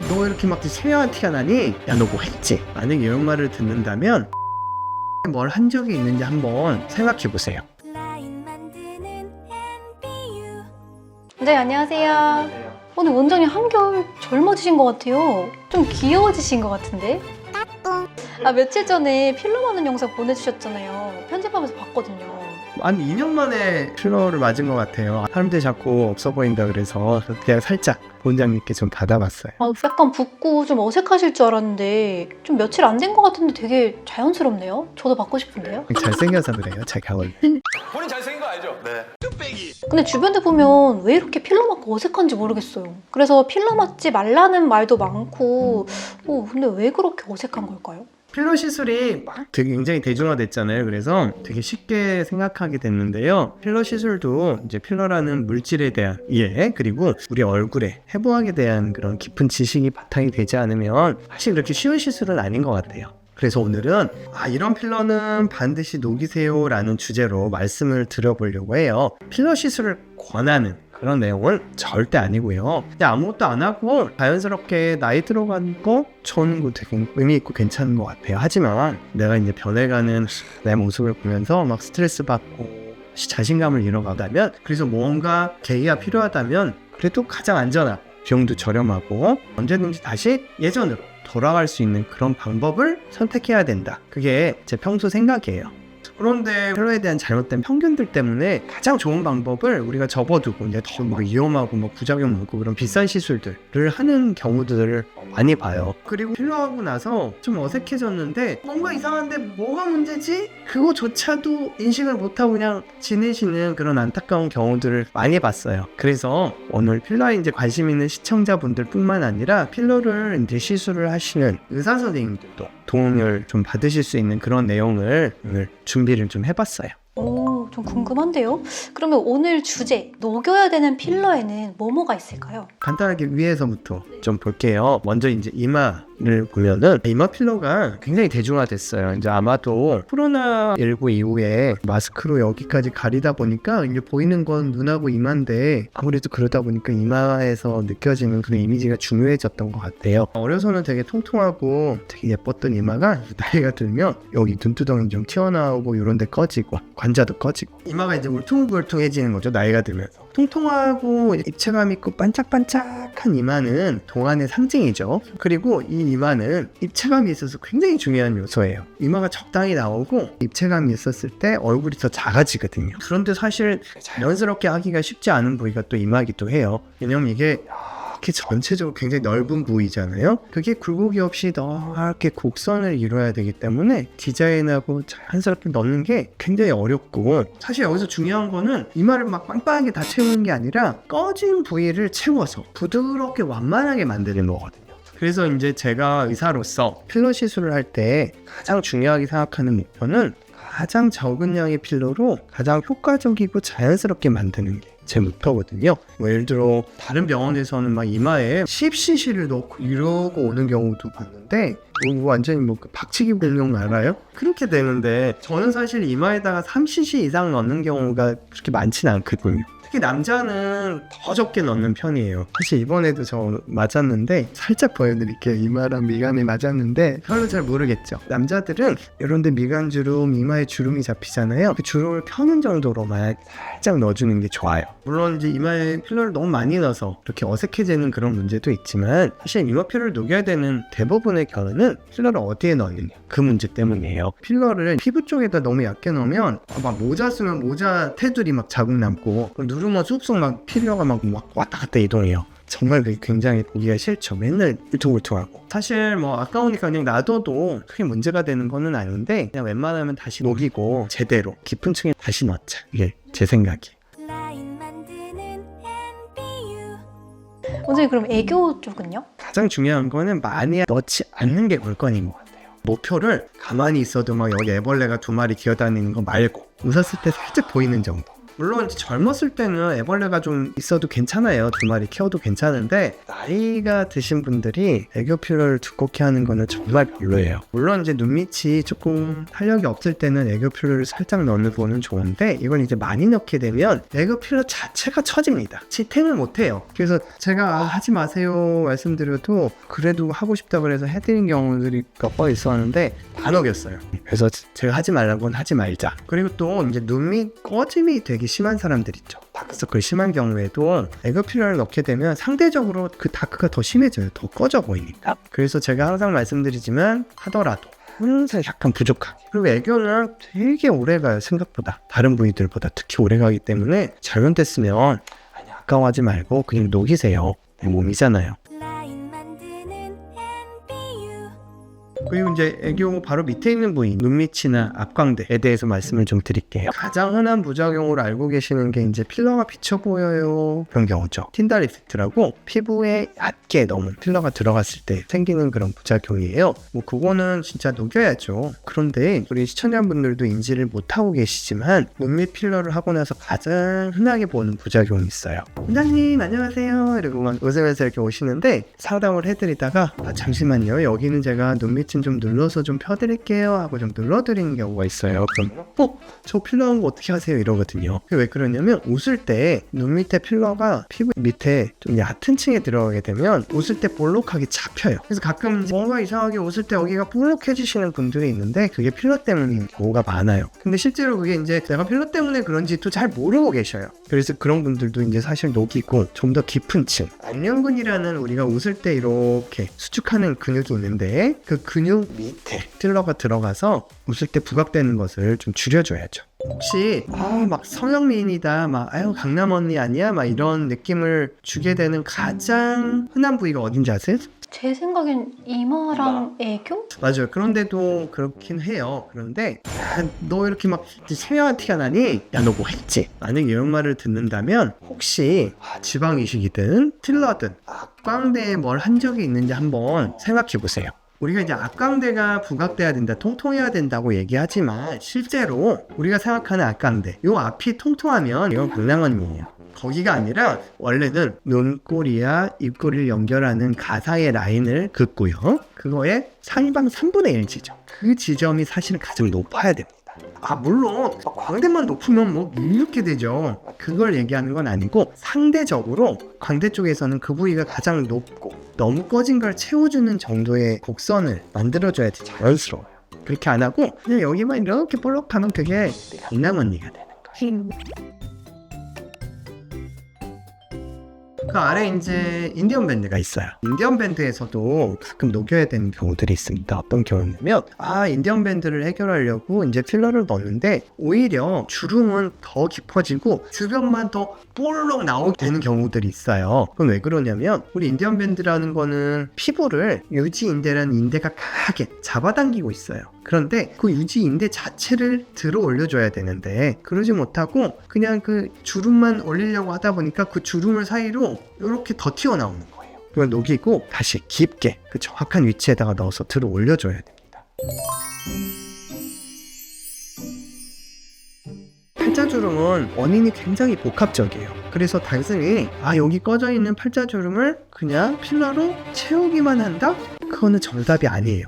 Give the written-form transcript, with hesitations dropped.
너 이렇게 막 세려한 티가 나니? 야, 너 뭐 했지? 만약 이런 말을 듣는다면 뭘 한 적이 있는지 한번 생각해 보세요. 네, 안녕하세요. 오늘 원장님 한결 젊어지신 것 같아요. 좀 귀여워지신 것 같은데? 며칠 전에 필러 맞는 영상 보내주셨잖아요. 편집하면서 봤거든요. 한 2년 만에 필러를 맞은 것 같아요. 사람들이 자꾸 없어 보인다 그래서 그냥 살짝 원장님께 좀 받아봤어요. 약간 붓고 좀 어색하실 줄 알았는데 좀 며칠 안 된 것 같은데 되게 자연스럽네요. 저도 받고 싶은데요. 잘생겨서 그래요, 제가 원래. 본인 잘생긴 거 알죠? 네. 근데 주변에 보면 왜 이렇게 필러 맞고 어색한지 모르겠어요. 그래서 필러 맞지 말라는 말도 많고 근데 왜 그렇게 어색한 걸까요? 필러 시술이 막 되게 굉장히 대중화됐잖아요. 그래서 되게 쉽게 생각하게 됐는데요. 필러 시술도 이제 필러라는 물질에 대한 이해, 그리고 우리 얼굴에 해부학에 대한 그런 깊은 지식이 바탕이 되지 않으면 사실 그렇게 쉬운 시술은 아닌 것 같아요. 그래서 오늘은 이런 필러는 반드시 녹이세요 라는 주제로 말씀을 드려보려고 해요. 필러 시술을 권하는 그런 내용은 절대 아니고요. 그냥 아무것도 안 하고 자연스럽게 나이 들어간 거 저는 거 되게 의미 있고 괜찮은 것 같아요. 하지만 내가 이제 변해가는 내 모습을 보면서 막 스트레스 받고 자신감을 잃어가다면, 그래서 뭔가 계기가 필요하다면 그래도 가장 안전하고 비용도 저렴하고 언제든지 다시 예전으로 돌아갈 수 있는 그런 방법을 선택해야 된다. 그게 제 평소 생각이에요. 그런데 필러에 대한 잘못된 편견들 때문에 가장 좋은 방법을 우리가 접어두고 이제 더 위험하고 부작용 많고 그런 비싼 시술들을 하는 경우들을 많이 봐요. 그리고 필러하고 나서 좀 어색해졌는데 뭔가 이상한데 뭐가 문제지? 그거조차도 인식을 못하고 그냥 지내시는 그런 안타까운 경우들을 많이 봤어요. 그래서 오늘 필러에 이제 관심 있는 시청자분들 뿐만 아니라 필러를 이제 시술을 하시는 의사 선생님들도 도움을 좀 받으실 수 있는 그런 내용을 오늘 준비를 좀 해봤어요. 좀 궁금한데요? 그러면 오늘 주제, 녹여야 되는 필러에는 뭐가 있을까요? 간단하게 위에서부터 좀 볼게요. 먼저 이제 이마를 보면은 이마 필러가 굉장히 대중화됐어요. 이제 아마도 코로나19 이후에 마스크로 여기까지 가리다 보니까 이제 보이는 건 눈하고 이마인데, 아무래도 그러다 보니까 이마에서 느껴지는 그런 이미지가 중요해졌던 것 같아요. 어려서는 되게 통통하고 되게 예뻤던 이마가 나이가 들면 여기 눈두덩이 좀 튀어나오고 이런 데 꺼지고 관자도 꺼지고 이마가 이제 울퉁불퉁해지는 거죠. 나이가 들면서 통통하고 입체감 있고 반짝반짝한 이마는 동안의 상징이죠. 그리고 이 이마는 입체감이 있어서 굉장히 중요한 요소예요. 이마가 적당히 나오고 입체감이 있었을 때 얼굴이 더 작아지거든요. 그런데 사실 자연스럽게 하기가 쉽지 않은 부위가 또 이마기도 해요. 왜냐면 이게 이렇게 전체적으로 굉장히 넓은 부위잖아요. 그게 굴곡이 없이 넓게 곡선을 이루어야 되기 때문에 디자인하고 자연스럽게 넣는 게 굉장히 어렵고, 사실 여기서 중요한 거는 이마를 막 빵빵하게 다 채우는 게 아니라 꺼진 부위를 채워서 부드럽게 완만하게 만드는 거거든요. 그래서 이제 제가 의사로서 필러 시술을 할 때 가장 중요하게 생각하는 목표는 가장 적은 양의 필러로 가장 효과적이고 자연스럽게 만드는 게 제 목표거든요. 예를 들어 다른 병원에서는 막 이마에 10cc를 넣고 이러고 오는 경우도 봤는데 완전히 박치기 공룡 알아요? 그렇게 되는데 저는 사실 이마에다가 3cc 이상 넣는 경우가 그렇게 많지는 않거든요. 특히 남자는 더 적게 넣는 편이에요. 사실 이번에도 저 맞았는데 살짝 보여드릴게요. 이마랑 미간에 맞았는데 별로 잘 모르겠죠. 남자들은 이런데 미간 주름, 이마에 주름이 잡히잖아요. 그 주름을 펴는 정도로만 살짝 넣어주는 게 좋아요. 물론 이제 이마에 필러를 너무 많이 넣어서 이렇게 어색해지는 그런 문제도 있지만, 사실 이마 필러를 녹여야 되는 대부분의 경우는 필러를 어디에 넣느냐 그 문제 때문이에요. 필러를 피부 쪽에다 너무 얇게 넣으면 막 모자 쓰면 모자 테두리 막 자국 남고 누르면 쑥쑥 막 필러가 막 왔다 갔다 이동해요. 정말 굉장히 보기가 싫죠. 맨날 울퉁불퉁하고. 사실 아까우니까 그냥 놔둬도 크게 문제가 되는 거는 아닌데, 그냥 웬만하면 다시 녹이고 제대로 깊은 층에 다시 넣자. 이게 제 생각이에요. 원장님, 그럼 애교 쪽은요? 가장 중요한 거는 많이 넣지 않는 게 물건인 것 같아요. 목표를 가만히 있어도 막 여기 애벌레가 2마리 기어다니는 거 말고 웃었을 때 살짝 보이는 정도. 물론 이제 젊었을 때는 애벌레가 좀 있어도 괜찮아요. 2마리 키워도 괜찮은데 나이가 드신 분들이 애교 필러를 두껍게 하는 거는 정말 별로예요. 물론 이제 눈밑이 조금 탄력이 없을 때는 애교 필러를 살짝 넣어보는 좋은데 이걸 이제 많이 넣게 되면 애교 필러 자체가 처집니다. 지탱을 못해요. 그래서 제가 하지 마세요 말씀드려도 그래도 하고 싶다 그래서 해드린 경우들이 몇 번 있었는데 안 어겼어요. 그래서 제가 하지 말라고는 하지 말자. 그리고 또 이제 눈밑 꺼짐이 되게 심한 사람들 있죠. 다크서클 심한 경우에도 애교 필러를 넣게 되면 상대적으로 그 다크가 더 심해져요. 더 꺼져 보이니까. 그래서 제가 항상 말씀드리지만 하더라도 항상 약간 부족하게. 그리고 애교는 되게 오래가요. 생각보다 다른 부위들보다 특히 오래가기 때문에 잘못됐으면 아까워하지 말고 그냥 녹이세요. 내 몸이잖아요. 그리고 이제 애교 바로 밑에 있는 부위 눈밑이나 앞광대에 대해서 말씀을 좀 드릴게요. 가장 흔한 부작용으로 알고 계시는 게 이제 필러가 비쳐 보여요 그런 경우죠. 틴달 이펙트라고 피부에 얕게 너무 필러가 들어갔을 때 생기는 그런 부작용이에요. 뭐 그거는 진짜 녹여야죠. 그런데 우리 시청자분들도 인지를 못하고 계시지만 눈밑 필러를 하고 나서 가장 흔하게 보는 부작용이 있어요. 원장님 안녕하세요 이러고 막 웃으면서 이렇게 오시는데 상담을 해드리다가 잠시만요 여기는 제가 눈밑 좀 눌러서 좀 펴드릴게요 하고 좀 눌러드리는 경우가 있어요. 그럼 저 필러한 거 어떻게 하세요? 이러거든요. 왜 그러냐면 웃을 때 눈 밑에 필러가 피부 밑에 좀 얕은 층에 들어가게 되면 웃을 때 볼록하게 잡혀요. 그래서 가끔 뭔가 이상하게 웃을 때 여기가 볼록해지시는 분들이 있는데 그게 필러 때문인 경우가 많아요. 근데 실제로 그게 이제 내가 필러 때문에 그런지도 잘 모르고 계셔요. 그래서 그런 분들도 이제 사실 녹이고 좀 더 깊은 층 안면근이라는 우리가 웃을 때 이렇게 수축하는 근육이 있는데 그 근육 밑에 필러가 들어가서 웃을 때 부각되는 것을 좀 줄여줘야죠. 혹시 막 성형미인이다 막 아유 강남 언니 아니야 막 이런 느낌을 주게 되는 가장 흔한 부위가 어딘지 아세요? 제 생각엔 이마랑 애교? 맞아요. 그런데도 그렇긴 해요. 그런데 너 이렇게 막 성형한 티가 나니? 야 너 뭐 했지? 만약 이런 말을 듣는다면 혹시 지방 이식이든 필러든 앞광대에 뭘 한 적이 있는지 한번 생각해 보세요. 우리가 이제 앞광대가 부각돼야 된다, 통통해야 된다고 얘기하지만 실제로 우리가 생각하는 앞광대, 요 앞이 통통하면 이건 강낭언니예요. 거기가 아니라 원래는 눈꼬리와 입꼬리를 연결하는 가상의 라인을 긋고요. 그거의 상방 3분의 1 지점. 그 지점이 사실은 가장 높아야 됩니다. 물론 광대만 높으면 뭐 이렇게 되죠. 그걸 얘기하는 건 아니고 상대적으로 광대 쪽에서는 그 부위가 가장 높고 너무 꺼진 걸 채워주는 정도의 곡선을 만들어줘야지 자연스러워요. 그렇게 안 하고 그냥 여기만 이렇게 볼록하면 그게 강남언니가 되는 거예요. 그 아래 이제 인디언 밴드가 있어요. 인디언 밴드에서도 가끔 녹여야 되는 경우들이 있습니다. 어떤 경우냐면 인디언 밴드를 해결하려고 이제 필러를 넣는데 오히려 주름은 더 깊어지고 주변만 더 볼록 나오게 되는 경우들이 있어요. 그건 왜 그러냐면 우리 인디언 밴드라는 거는 피부를 유지인대라는 인대가 강하게 잡아당기고 있어요. 그런데 그 유지인대 자체를 들어 올려줘야 되는데 그러지 못하고 그냥 그 주름만 올리려고 하다 보니까 그 주름을 사이로 이렇게 더 튀어나오는 거예요. 그걸 녹이고 다시 깊게 그 정확한 위치에다가 넣어서 들어 올려줘야 됩니다. 팔자주름은 원인이 굉장히 복합적이에요. 그래서 단순히 여기 꺼져 있는 팔자주름을 그냥 필러로 채우기만 한다? 그거는 정답이 아니에요.